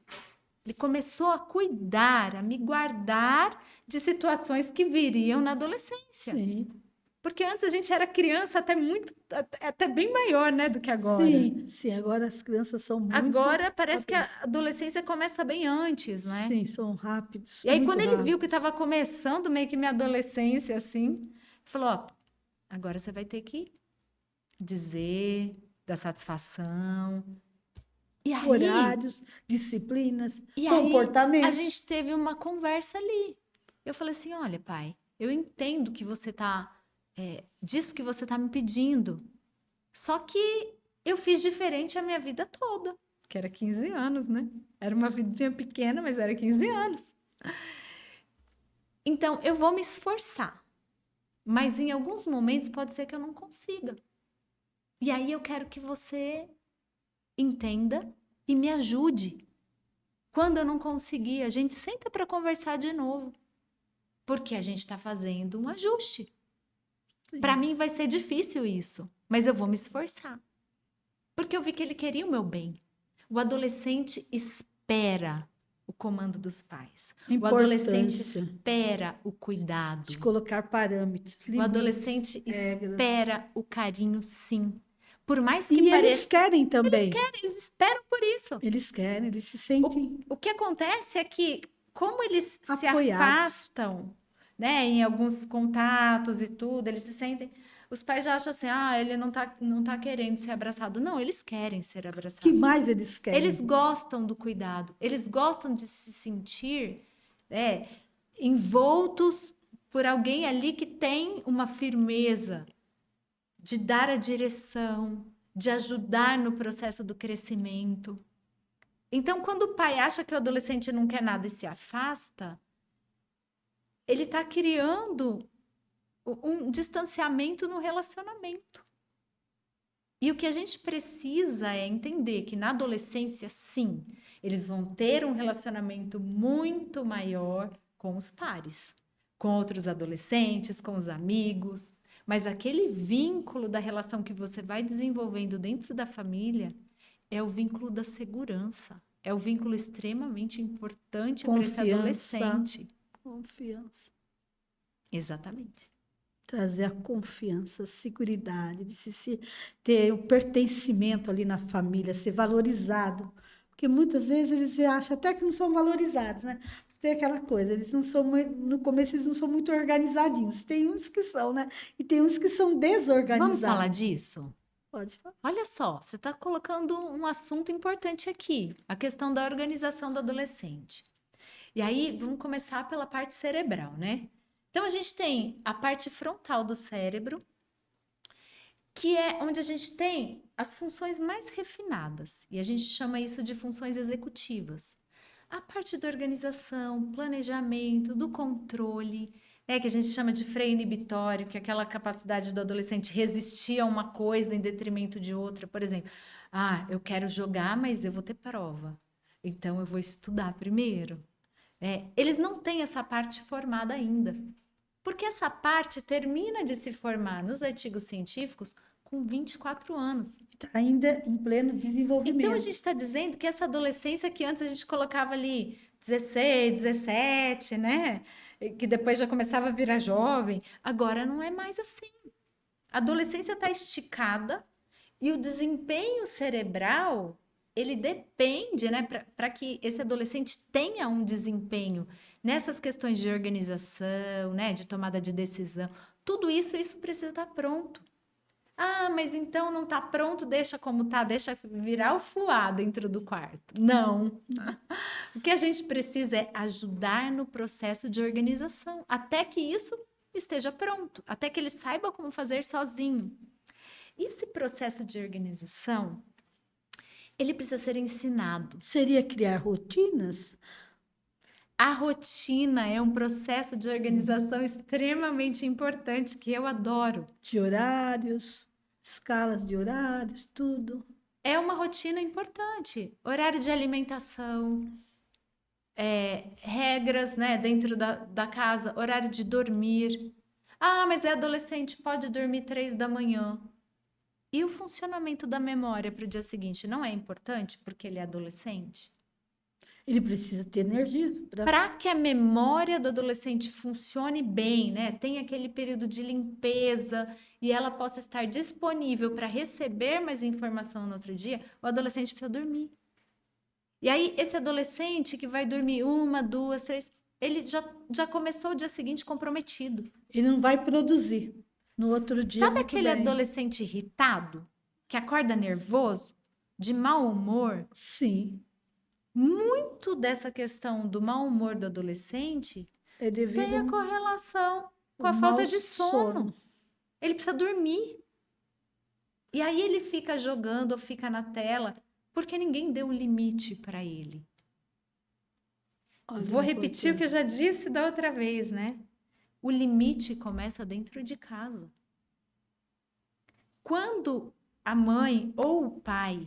Ele começou a cuidar, a me guardar de situações que viriam na adolescência. Sim. Porque antes a gente era criança até bem maior, né, do que agora. Sim, agora as crianças são muito... Agora parece que a adolescência começa bem antes, né? Sim, são rápidos. E aí muito quando ele rápidos. viu que estava começando meio que minha adolescência, assim, falou, ó, agora você vai ter que dizer, dar satisfação. E aí, Horários, disciplinas, E comportamentos. aí, a gente teve uma conversa ali. Eu falei assim, olha, pai, eu entendo que você tá, disso que você tá me pedindo. Só que eu fiz diferente a minha vida toda. Que era 15 anos, né? Era uma vidinha pequena, mas era 15 anos. Então, eu vou me esforçar. Mas em alguns momentos pode ser que eu não consiga. E aí eu quero que você entenda e me ajude. Quando eu não conseguir, a gente senta para conversar de novo. Porque a gente está fazendo um ajuste. Para mim vai ser difícil isso, mas eu vou me esforçar. Porque eu vi que ele queria o meu bem. O adolescente espera o comando dos pais. O adolescente Importância espera o cuidado. de colocar parâmetros, O limites, adolescente regras. espera o carinho, sim. Por mais que E eles pareça... querem também. Eles esperam por isso. Eles querem, eles se sentem O que acontece é que, como eles se apoiados. afastam, né, em alguns contatos e tudo, eles se sentem... Os pais já acham assim, ele não tá querendo ser abraçado. Não, eles querem ser O que abraçados. mais eles querem? Eles gostam do cuidado. Eles gostam de se sentir envoltos por alguém ali que tem uma firmeza de dar a direção, de ajudar no processo do crescimento. Então, quando o pai acha que o adolescente não quer nada e se afasta, ele está criando um distanciamento no relacionamento. E o que a gente precisa é entender que na adolescência, sim, eles vão ter um relacionamento muito maior com os pares, com outros adolescentes, com os amigos, mas aquele vínculo da relação que você vai desenvolvendo dentro da família é o vínculo da segurança, é o vínculo extremamente importante para esse adolescente. Confiança. Exatamente. Trazer a confiança, a seguridade, de ter o pertencimento ali na família, ser valorizado. Porque muitas vezes eles acham até que não são valorizados, né? Tem aquela coisa, eles não são no começo eles não são muito organizadinhos. Tem uns que são, né? E tem uns que são desorganizados. Vamos falar disso? Pode falar. Olha só, você está colocando um assunto importante aqui, a questão da organização do adolescente. E aí, vamos começar pela parte cerebral, né? Então, a gente tem a parte frontal do cérebro, que é onde a gente tem as funções mais refinadas, e a gente chama isso de funções executivas. A parte da organização, planejamento, do controle, né, que a gente chama de freio inibitório, que é aquela capacidade do adolescente resistir a uma coisa em detrimento de outra. Por exemplo, eu quero jogar, mas eu vou ter prova, então eu vou estudar primeiro. Eles não têm essa parte formada ainda. Porque essa parte termina de se formar nos artigos científicos com 24 anos. Está ainda em pleno desenvolvimento. Então, a gente está dizendo que essa adolescência que antes a gente colocava ali 16, 17, né? Que depois já começava a virar jovem, agora não é mais assim. A adolescência está esticada e o desempenho cerebral, ele depende, né? Para que esse adolescente tenha um desempenho nessas questões de organização, né, de tomada de decisão, tudo isso precisa estar pronto. Mas então não está pronto, deixa como está, deixa virar o fuá dentro do quarto. Não. O que a gente precisa é ajudar no processo de organização, até que isso esteja pronto, até que ele saiba como fazer sozinho. E esse processo de organização, ele precisa ser ensinado. Seria criar rotinas? A rotina é um processo de organização extremamente importante que eu adoro. De horários, escalas de horários, tudo. É uma rotina importante. Horário de alimentação, regras, né, dentro da casa, horário de dormir. Mas é adolescente, pode dormir 3 da manhã. E o funcionamento da memória para o dia seguinte não é importante porque ele é adolescente? Ele precisa ter energia Para que a memória do adolescente funcione bem, né? Tem aquele período de limpeza e ela possa estar disponível para receber mais informação no outro dia, o adolescente precisa dormir. E aí, esse adolescente que vai dormir 1, 2, 3, ele já começou o dia seguinte comprometido. Ele não vai produzir no outro dia. Sabe aquele adolescente irritado, que acorda nervoso, de mau humor? Sim. Muito dessa questão do mau humor do adolescente tem a correlação com a falta de sono. Ele precisa dormir. E aí ele fica jogando ou fica na tela porque ninguém deu um limite para ele. Vou repetir o que eu já disse da outra vez, né? O limite começa dentro de casa. Quando a mãe ou o pai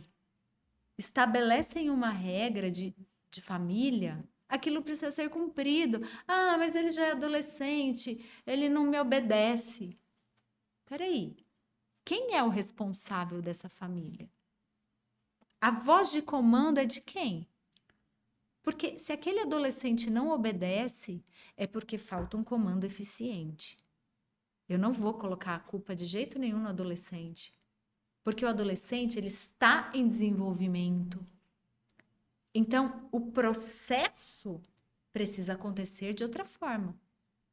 estabelecem uma regra de de família, aquilo precisa ser cumprido. Ah, mas ele já é adolescente, ele não me obedece. Peraí, quem é o responsável dessa família? A voz de comando é de quem? Porque se aquele adolescente não obedece, é porque falta um comando eficiente. Eu não vou colocar a culpa de jeito nenhum no adolescente, porque o adolescente ele está em desenvolvimento. Então, o processo precisa acontecer de outra forma.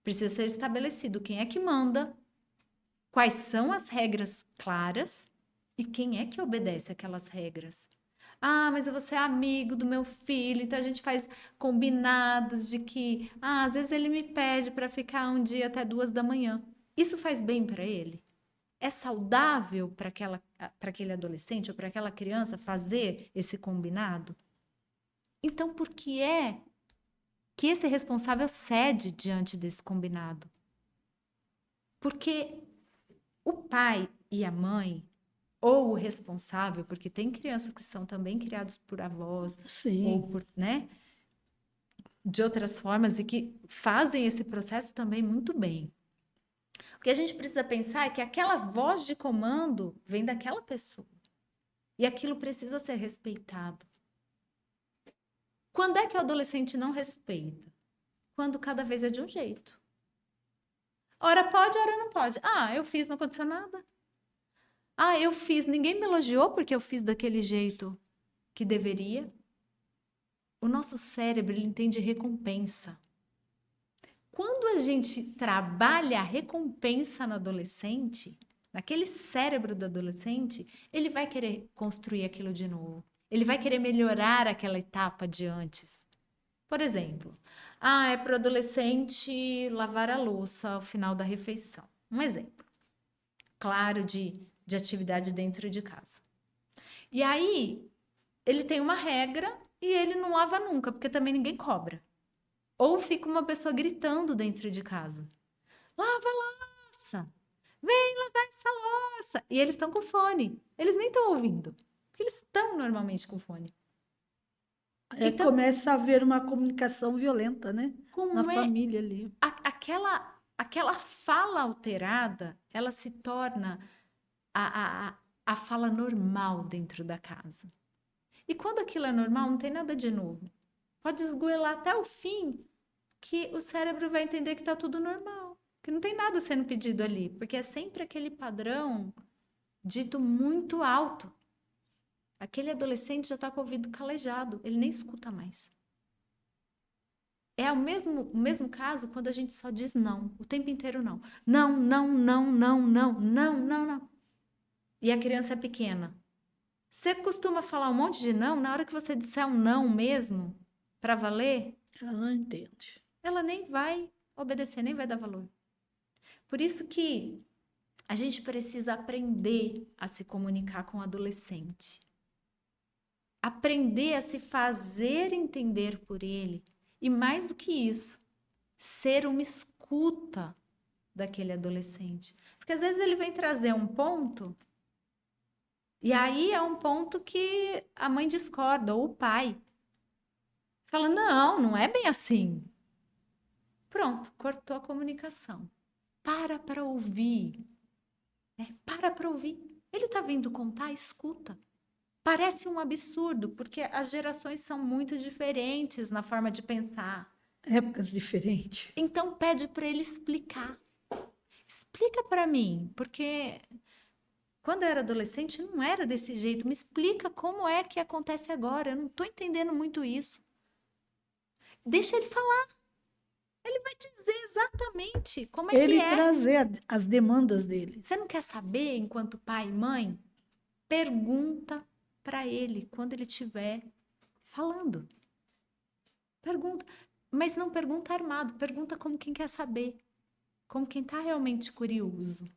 Precisa ser estabelecido quem é que manda, quais são as regras claras e quem é que obedece aquelas regras. Ah, mas eu vou ser amigo do meu filho, então a gente faz combinados de que, às vezes ele me pede para ficar um dia até 2 da manhã. Isso faz bem para ele? É saudável para aquele adolescente ou para aquela criança fazer esse combinado? Então, por que é que esse responsável cede diante desse combinado? Porque o pai e a mãe, ou o responsável, porque tem crianças que são também criados por avós, ou Sim. por, né, de outras formas, e que fazem esse processo também muito bem. O que a gente precisa pensar é que aquela voz de comando vem daquela pessoa. E aquilo precisa ser respeitado. Quando é que o adolescente não respeita? Quando cada vez é de um jeito. Ora pode, ora não pode. Ah, eu fiz, não aconteceu nada. Ah, eu fiz, ninguém me elogiou porque eu fiz daquele jeito que deveria. O nosso cérebro, ele entende recompensa. Quando a gente trabalha a recompensa no adolescente, naquele cérebro do adolescente, ele vai querer construir aquilo de novo. Ele vai querer melhorar aquela etapa de antes. Por exemplo, é para o adolescente lavar a louça ao final da refeição. Um exemplo, claro, de atividade dentro de casa. E aí, ele tem uma regra e ele não lava nunca, porque também ninguém cobra. Ou fica uma pessoa gritando dentro de casa. Lava a louça! Vem lavar essa louça! E eles estão com fone. Eles nem estão ouvindo. Porque eles estão normalmente com fone. Então, Começa a haver uma comunicação violenta, né? Na como é família ali. aquela fala alterada, ela se torna a fala normal dentro da casa. E quando aquilo é normal, não tem nada de novo. Pode esgoelar até o fim, que o cérebro vai entender que está tudo normal, que não tem nada sendo pedido ali, porque é sempre aquele padrão dito muito alto. Aquele adolescente já está com o ouvido calejado, ele nem escuta mais. É o mesmo caso quando a gente só diz não, o tempo inteiro não. Não, não, não, não, não, não, não, não. E a criança é pequena. Você costuma falar um monte de não, na hora que você disser um não mesmo, para valer, Ela não entende. ela nem vai obedecer, nem vai dar valor. Por isso que a gente precisa aprender a se comunicar com o adolescente. Aprender a se fazer entender por ele. E mais do que isso, ser uma escuta daquele adolescente. Porque às vezes ele vem trazer um ponto, e aí é um ponto que a mãe discorda, ou o pai. Fala, não, não é bem assim. Pronto, cortou a comunicação. Para ouvir. Para ouvir. Ele está vindo contar, escuta. Parece um absurdo, porque as gerações são muito diferentes na forma de pensar. Épocas diferentes. Então pede para ele explicar. Explica para mim, porque quando eu era adolescente não era desse jeito. Me explica como é que acontece agora. Eu não estou entendendo muito isso. Deixa ele falar. Ele vai dizer exatamente como é que Ele é. trazer as demandas dele. Você não quer saber, enquanto pai e mãe? Pergunta para ele quando ele estiver falando. Pergunta. Mas não pergunta armado, pergunta como quem quer saber. Como quem está realmente curioso.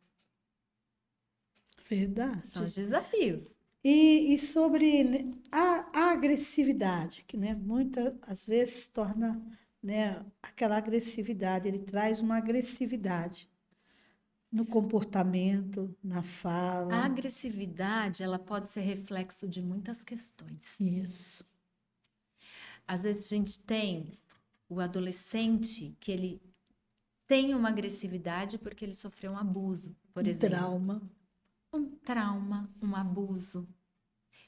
Verdade. São os desafios. E sobre, né, a agressividade, que, né, muitas às vezes torna, né, aquela agressividade, ele traz uma agressividade no comportamento, na A fala. agressividade, ela pode ser reflexo de muitas questões. Isso. às vezes a gente tem o adolescente que ele tem uma agressividade porque ele sofreu um abuso, por exemplo. Trauma. Um trauma, um abuso.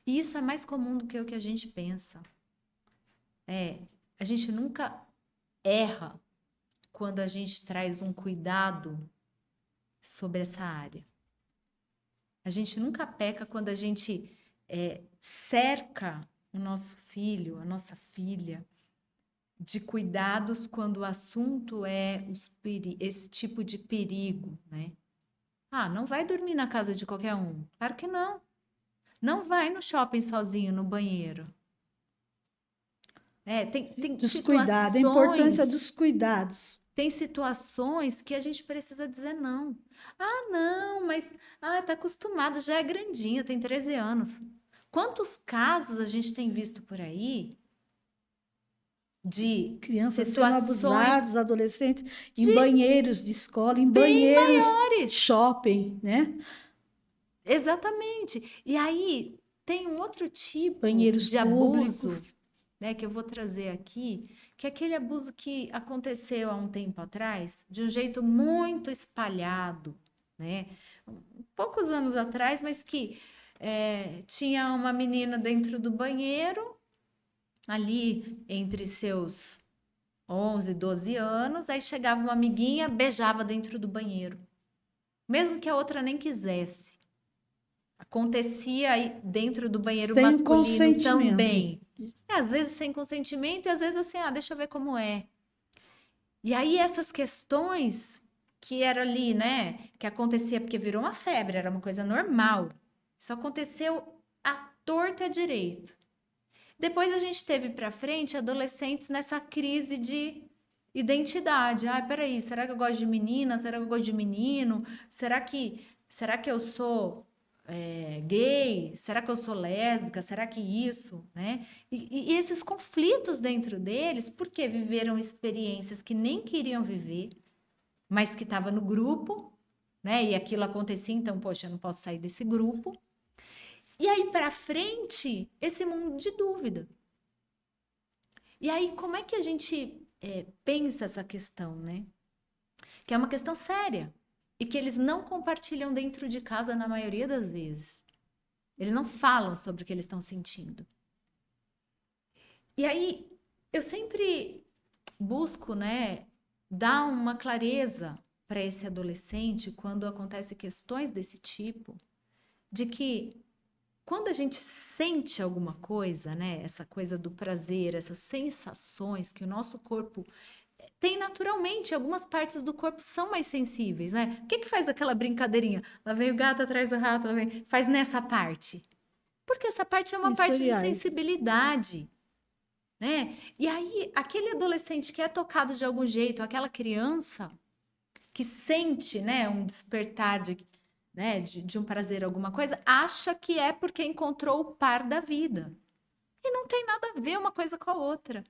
E isso é mais comum do que o que a gente pensa. A gente nunca erra quando a gente traz um cuidado sobre essa área. A gente nunca peca quando a gente cerca o nosso filho, a nossa filha, de cuidados quando o assunto é esse tipo de perigo, né? Não vai dormir na casa de qualquer um. Claro que não. Não vai no shopping sozinho, no banheiro. Tem Descuidado, a importância dos cuidados. Tem situações que a gente precisa dizer não. Não, mas tá acostumado, já é grandinho, tem 13 anos. Quantos casos a gente tem visto por aí de Crianças situações sendo abusadas, adolescentes, em de banheiros de escola, em bem banheiros maiores. shopping, né? Exatamente. E aí tem um outro tipo Banheiros de públicos. abuso, né, que eu vou trazer aqui, que é aquele abuso que aconteceu há um tempo atrás, de um jeito muito espalhado, né? Poucos anos atrás, mas que tinha uma menina dentro do banheiro, ali entre seus 11, 12 anos, aí chegava uma amiguinha, beijava dentro do banheiro, mesmo que a outra nem quisesse. Acontecia aí dentro do banheiro Sem masculino consentimento. também. Às vezes sem consentimento e às vezes assim, deixa eu ver como é. E aí essas questões que era ali, né, que acontecia porque virou uma febre, era uma coisa normal. Isso aconteceu à torta e à direito. Depois a gente teve para frente adolescentes nessa crise de identidade. Peraí, será que eu gosto de menina? Será que eu gosto de menino? Será que eu sou gay? Será que eu sou lésbica? Será que isso, né? E esses conflitos dentro deles, porque viveram experiências que nem queriam viver, mas que estava no grupo, né? E aquilo acontecia, então, poxa, eu não posso sair desse grupo. E aí, para frente, esse mundo de dúvida. E aí, como é que a gente pensa essa questão, né? Que é uma questão séria. E que eles não compartilham dentro de casa na maioria das vezes. Eles não falam sobre o que eles estão sentindo. E aí, eu sempre busco, né, dar uma clareza para esse adolescente quando acontecem questões desse tipo, de que quando a gente sente alguma coisa, né, essa coisa do prazer, essas sensações que o nosso corpo tem naturalmente, algumas partes do corpo são mais sensíveis, né? O que faz aquela brincadeirinha? Lá vem o gato atrás do rato, faz nessa parte. Porque essa parte é uma parte de sensibilidade, né? E aí, aquele adolescente que é tocado de algum jeito, aquela criança que sente, né, um despertar de um prazer, alguma coisa, acha que é porque encontrou o par da vida. E não tem nada a ver uma coisa com a outra.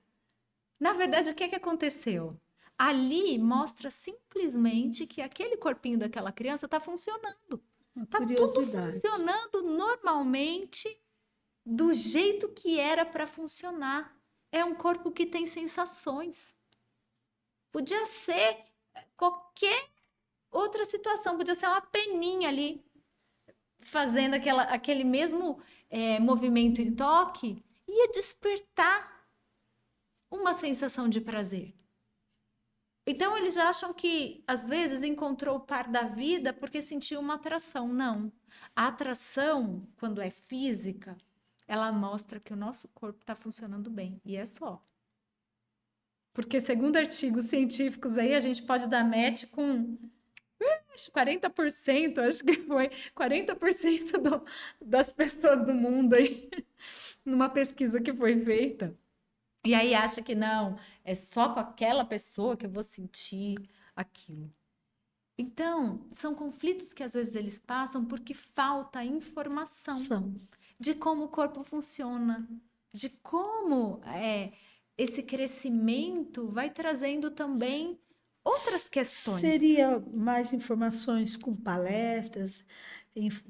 Na verdade, o que aconteceu? Ali mostra simplesmente que aquele corpinho daquela criança está funcionando. Está tudo funcionando normalmente, do jeito que era para funcionar. É um corpo que tem sensações. Podia ser qualquer outra situação, podia ser uma peninha ali, fazendo aquele mesmo movimento e toque, ia despertar uma sensação de prazer. Então, eles já acham que, às vezes, encontrou o par da vida porque sentiu uma atração. Não. A atração, quando é física, ela mostra que o nosso corpo está funcionando bem. E é só. Porque, segundo artigos científicos aí, a gente pode dar match com 40%, acho que foi 40% das pessoas do mundo aí, numa pesquisa que foi feita. E aí acha que não, é só com aquela pessoa que eu vou sentir aquilo. Então, são conflitos que às vezes eles passam porque falta informação de como o corpo funciona, de como esse crescimento vai trazendo também outras questões. Seria mais informações com palestras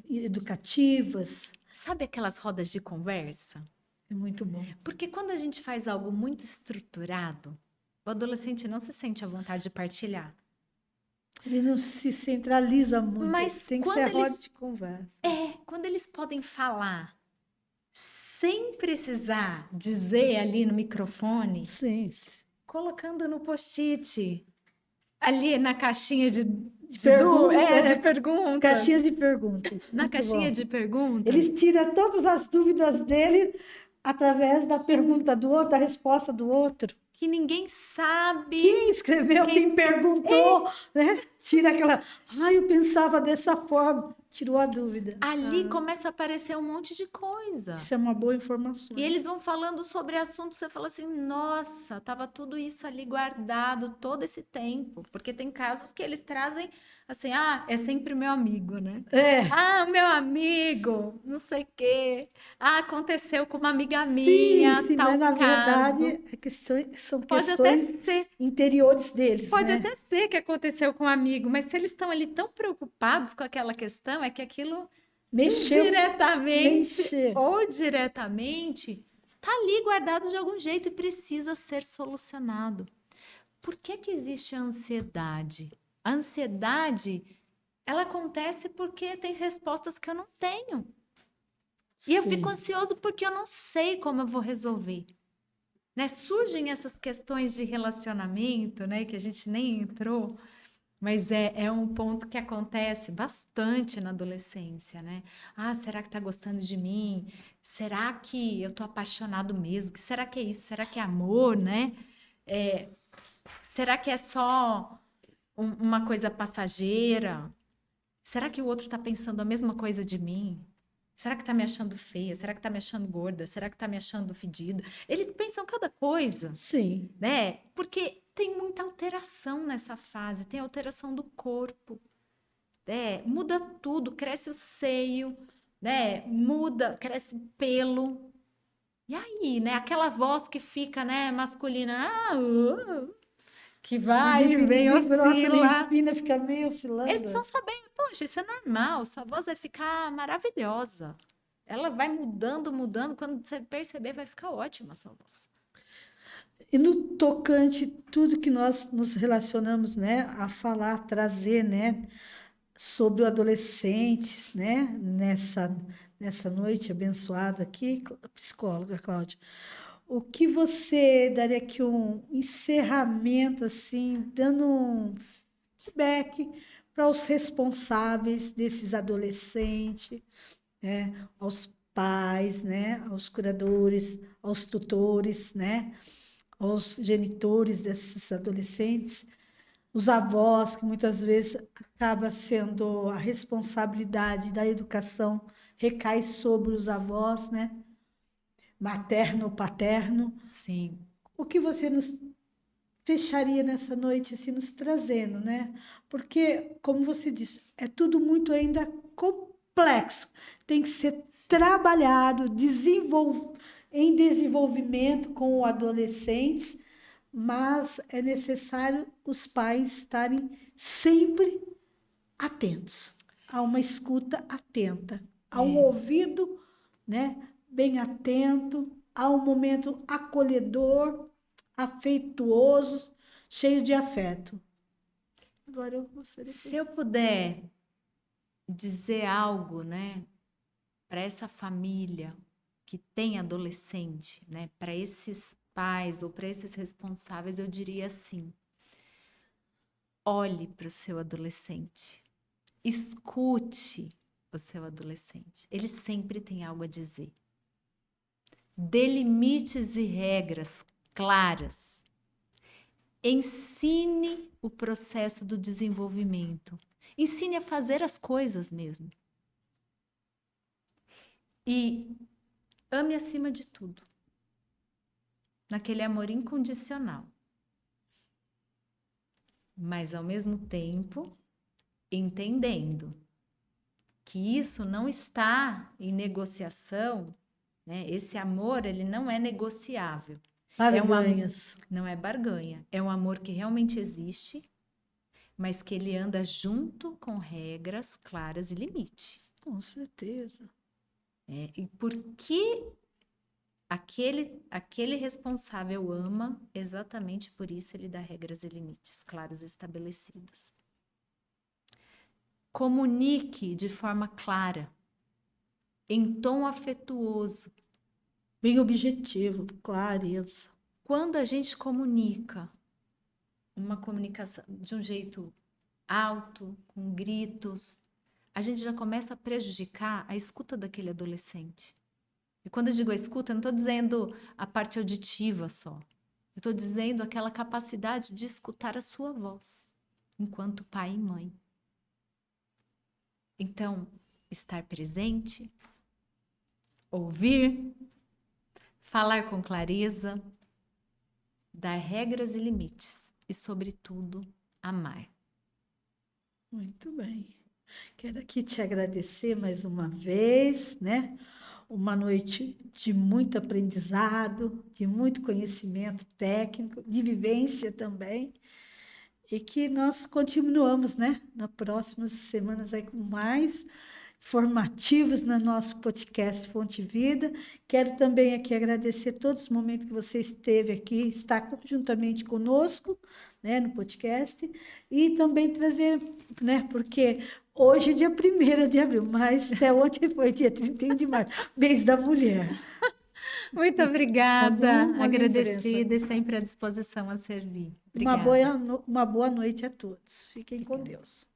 educativas? Sabe aquelas rodas de conversa? É muito bom. Porque quando a gente faz algo muito estruturado, o adolescente não se sente à vontade de partilhar. Ele não se centraliza muito, Mas tem que ser a roda de conversa. quando eles podem falar sem precisar dizer ali no microfone, Sim. colocando no post-it, ali na caixinha de perguntas. Caixinhas de perguntas. Na Muito caixinha bom. de perguntas. Eles tiram todas as dúvidas dele através da pergunta do outro, da resposta do outro. Que ninguém sabe. Quem escreveu, quem perguntou, né? Tira aquela. Eu pensava dessa forma. Tirou a dúvida. Ali começa a aparecer um monte de coisa. Isso é uma boa informação. E eles vão falando sobre assuntos, você fala assim, nossa, tava tudo isso ali guardado todo esse tempo. Porque tem casos que eles trazem assim, é sempre meu amigo, né? Meu amigo, não sei o quê. Aconteceu com uma amiga minha, sim, tal mas na caso. verdade são Pode até questões ser. interiores deles, Pode né? até ser que aconteceu com um amigo, mas se eles estão ali tão preocupados com aquela questão, é que aquilo indiretamente ou diretamente está ali guardado de algum jeito e precisa ser solucionado. Por que que existe a ansiedade? A ansiedade, ela acontece porque tem respostas que eu não tenho. E eu fico ansioso porque eu não sei como eu vou resolver. Né? Surgem essas questões de relacionamento, né, que a gente nem entrou, mas é um ponto que acontece bastante na adolescência, né? Será que tá gostando de mim? Será que eu tô apaixonado mesmo? Será que é isso? Será que é amor, né? Será que é só uma coisa passageira? Será que o outro tá pensando a mesma coisa de mim? Será que tá me achando feia? Será que tá me achando gorda? Será que tá me achando fedida? Eles pensam cada coisa. Sim. Né? Porque tem muita alteração nessa fase, tem alteração do corpo. Muda tudo, cresce o seio, né? Muda, cresce pelo. E aí, né? Aquela voz que fica, né, masculina, que vai e vem, grossa, nem oscila. fina, fica meio Eles oscilando. precisam saber, poxa, isso é normal, sua voz vai ficar maravilhosa. Ela vai mudando, mudando, quando você perceber, vai ficar ótima a sua voz. E no tocante, tudo que nós nos relacionamos, né, a falar, a trazer, né, sobre o adolescente, né, nessa noite abençoada aqui, psicóloga Cláudia, o que você daria aqui um encerramento, assim, dando um feedback para os responsáveis desses adolescentes, né, aos pais, né, aos curadores, aos tutores, né, aos genitores desses adolescentes, os avós, que muitas vezes acaba sendo a responsabilidade da educação recai sobre os avós, né? Materno ou paterno. Sim. O que você nos fecharia nessa noite, assim, nos trazendo, né? Porque, como você disse, é tudo muito ainda complexo. Tem que ser trabalhado, em desenvolvimento com adolescentes, mas é necessário os pais estarem sempre atentos, a uma escuta atenta, a um ouvido, né, bem atento, a um momento acolhedor, afetuoso, cheio de afeto. Agora eu gostaria Se eu puder dizer algo, né, para essa família que tem adolescente, né, para esses pais ou para esses responsáveis, eu diria assim: olhe para o seu adolescente, escute o seu adolescente, ele sempre tem algo a dizer. Dê limites e regras claras. Ensine o processo do desenvolvimento. Ensine a fazer as coisas mesmo. E ame acima de tudo. Naquele amor incondicional. Mas, ao mesmo tempo, entendendo que isso não está em negociação, né? Esse amor, ele não é negociável. barganhas. Não é barganha. É um amor que realmente existe, mas que ele anda junto com regras claras e limite. Com certeza. E por que aquele responsável ama, exatamente por isso ele dá regras e limites claros e estabelecidos. Comunique de forma clara, em tom afetuoso. Bem objetivo, clareza. Quando a gente comunica, uma comunicação de um jeito alto, com gritos, a gente já começa a prejudicar a escuta daquele adolescente. E quando eu digo a escuta, eu não estou dizendo a parte auditiva só. Eu estou dizendo aquela capacidade de escutar a sua voz, enquanto pai e mãe. Então, estar presente, ouvir, falar com clareza, dar regras e limites e, sobretudo, amar. Muito bem. Quero aqui te agradecer mais uma vez, né? Uma noite de muito aprendizado, de muito conhecimento técnico, de vivência também. E que nós continuamos, né? Nas próximas semanas aí com mais formativos no nosso podcast Fonte Vida. Quero também aqui agradecer todos os momentos que você esteve aqui, está conjuntamente conosco, né, no podcast, e também trazer, né, porque hoje é dia 1º de abril, mas até ontem foi dia 31 de março, mês da mulher. Muito Tá obrigada, bom? Uma lembrança. agradecida e sempre à disposição a servir. Uma Obrigada. uma boa noite a todos. Fiquem com Obrigada. Deus.